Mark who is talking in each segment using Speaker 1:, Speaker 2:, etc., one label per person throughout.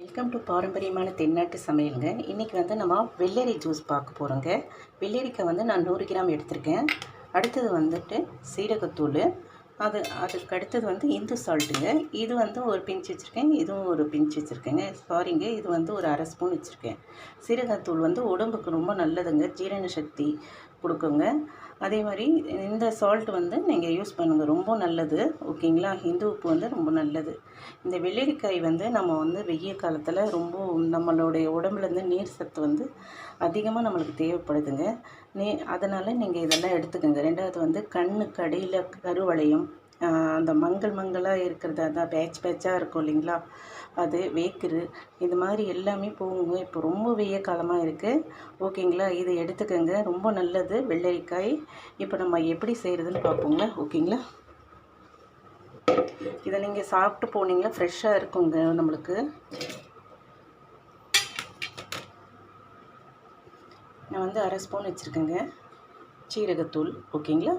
Speaker 1: Welcome to பாரம்பரியமான தென்னாட்டு சமையலுங்க. இன்றைக்கி வந்து நம்ம வெள்ளரி ஜூஸ் பார்க்க போகிறோங்க. வெள்ளரிக்காய் வந்து நான் 100 கிராம் எடுத்திருக்கேன். அடுத்தது வந்துட்டு சீரகத்தூள், அதுக்கு அடுத்தது வந்து இந்து சால்ட்டுங்க. இது வந்து ஒரு பிஞ்ச் வச்சுருக்கேன், இதுவும் ஒரு பிஞ்ச் வச்சுருக்கேங்க. சாரிங்க, இது வந்து ஒரு அரை ஸ்பூன் வச்சுருக்கேன். சீரகத்தூள் வந்து உடம்புக்கு ரொம்ப நல்லதுங்க, ஜீரண சக்தி கொடுக்குங்க. அதே மாதிரி இந்த சால்ட் வந்து நீங்கள் யூஸ் பண்ணுங்கள், ரொம்ப நல்லது. ஓகேங்களா? இந்து உப்பு வந்து ரொம்ப நல்லது. இந்த வெள்ளரிக்காய் வந்து நம்ம வந்து வெய்ய காலத்தில் ரொம்ப நம்மளுடைய உடம்புலேருந்து நீர் சத்து வந்து அதிகமாக நம்மளுக்கு தேவைப்படுதுங்க. அதனால் நீங்கள் இதெல்லாம் எடுத்துக்கோங்க. ரெண்டாவது வந்து கண்ணுக்கு அடியில் கருவளையம், அந்த மங்கலாக இருக்கிறது, அதான் பேட்சாக இருக்கும் இல்லைங்களா, அது வேக்குரு, இது மாதிரி எல்லாமே போகுங்க. இப்போ ரொம்ப வெய்ய காலமாக இருக்குது. ஓகேங்களா? இதை எடுத்துக்கோங்க, ரொம்ப நல்லது வெள்ளரிக்காய். இப்போ நம்ம எப்படி செய்கிறதுன்னு பார்ப்போங்க. ஓகேங்களா? இதை நீங்கள் சாப்பிட்டு போனீங்களா ஃப்ரெஷ்ஷாக இருக்குங்க நம்மளுக்கு. நான் வந்து அரை ஸ்பூன் வச்சுருக்கேங்க சீரகத்தூள். ஓகேங்களா?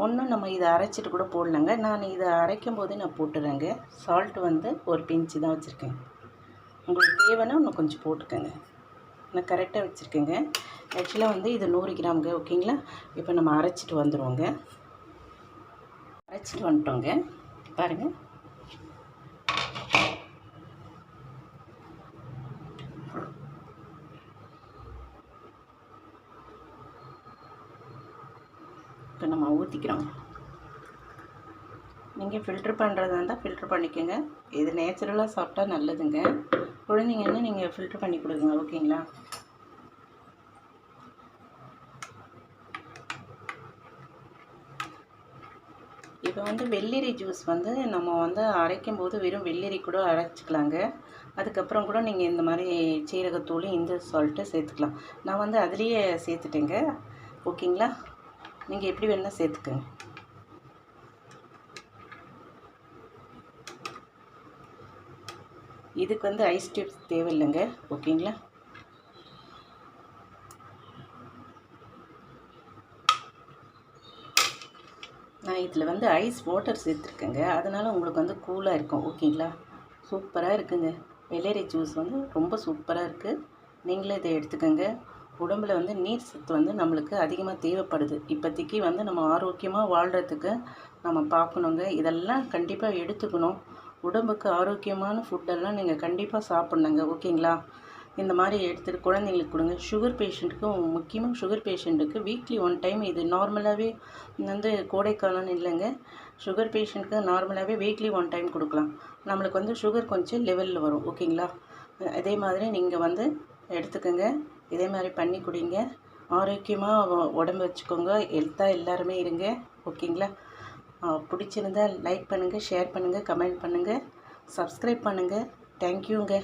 Speaker 1: ஒன்றும் நம்ம இதை அரைச்சிட்டு கூட போடலாங்க. நான் இதை அரைக்கும் போது நான் போட்டுறேங்க. சால்ட் வந்து ஒரு பிஞ்சு தான் வச்சுருக்கேன். உங்களுக்கு தேவைன்னா இன்னும் கொஞ்சம் போட்டுக்கோங்க. நான் கரெக்டாக வச்சுருக்கேங்க. ஆக்சுவலாக வந்து இது 100 கிராமுங்க. ஓகேங்களா? இப்போ நம்ம அரைச்சிட்டு வந்துடுவோங்க. அரைச்சிட்டு வந்துட்டோங்க. பாருங்கள், இப்போ நம்ம ஊற்றிக்கிறோம். நீங்கள் ஃபில்ட்ரு பண்ணுறதா இருந்தால் ஃபில்ட்ரு பண்ணிக்கோங்க. இது நேச்சுரலாக சாப்பிட்டா நல்லதுங்க. குழந்தைங்கன்னா நீங்கள் ஃபில்ட்ரு பண்ணி கொடுங்க. ஓகேங்களா? இப்போ வந்து வெள்ளரி ஜூஸ் வந்து நம்ம வந்து அரைக்கும் போது வெறும் வெள்ளரி கூட அரைச்சிக்கலாங்க. அதுக்கப்புறம் கூட நீங்கள் இந்த மாதிரி சீரகத்தூள், இந்து சால்ட்டு சேர்த்துக்கலாம். நான் வந்து அதுலேயே சேர்த்துட்டேங்க. ஓகேங்களா? நீங்கள் எப்படி வேணால் சேர்த்துக்கங்க. இதுக்கு வந்து ஐஸ் டியூப்ஸ் தேவையில்லைங்க. ஓகேங்களா? நான் இதில் வந்து ஐஸ் வாட்டர் சேர்த்துருக்கேங்க. அதனால் உங்களுக்கு வந்து கூலாக இருக்கும். ஓகேங்களா? சூப்பராக இருக்குங்க. வெள்ளரி ஜூஸ் வந்து ரொம்ப சூப்பராக இருக்குது. நீங்களே இதை எடுத்துக்கோங்க. உடம்புல வந்து நீர் சத்து வந்து நம்மளுக்கு அதிகமாக தேவைப்படுது. இப்போதைக்கு வந்து நம்ம ஆரோக்கியமாக வாழ்கிறதுக்கு நம்ம பார்க்கணுங்க. இதெல்லாம் கண்டிப்பாக எடுத்துக்கணும். உடம்புக்கு ஆரோக்கியமான ஃபுட்டெல்லாம் நீங்கள் கண்டிப்பாக சாப்பிட்ணுங்க. ஓகேங்களா? இந்த மாதிரி எடுத்துகிட்டு குழந்தைங்களுக்கு கொடுங்க. சுகர் பேஷண்ட்டுக்கு, முக்கியமாக சுகர் பேஷண்ட்டுக்கு வீக்லி 1 டைம், இது நார்மலாகவே வந்து கோடைக்காலம்னு இல்லைங்க, சுகர் பேஷண்ட்டுக்கு நார்மலாகவே வீக்லி 1 டைம் கொடுக்கலாம். நம்மளுக்கு வந்து சுகர் கொஞ்சம் லெவலில் வரும். ஓகேங்களா? அதே மாதிரி நீங்கள் வந்து எடுத்துக்கோங்க. இதே மாதிரி பண்ணி குடிங்க. ஆரோக்கியமாக உடம்பு வச்சுக்கோங்க. ஹெல்த்தாக எல்லாருமே இருங்க. ஓகேங்களா? பிடிச்சிருந்தால் லைக் பண்ணுங்கள், ஷேர் பண்ணுங்கள், கமெண்ட் பண்ணுங்கள், சப்ஸ்கிரைப் பண்ணுங்கள். தேங்க்யூங்க.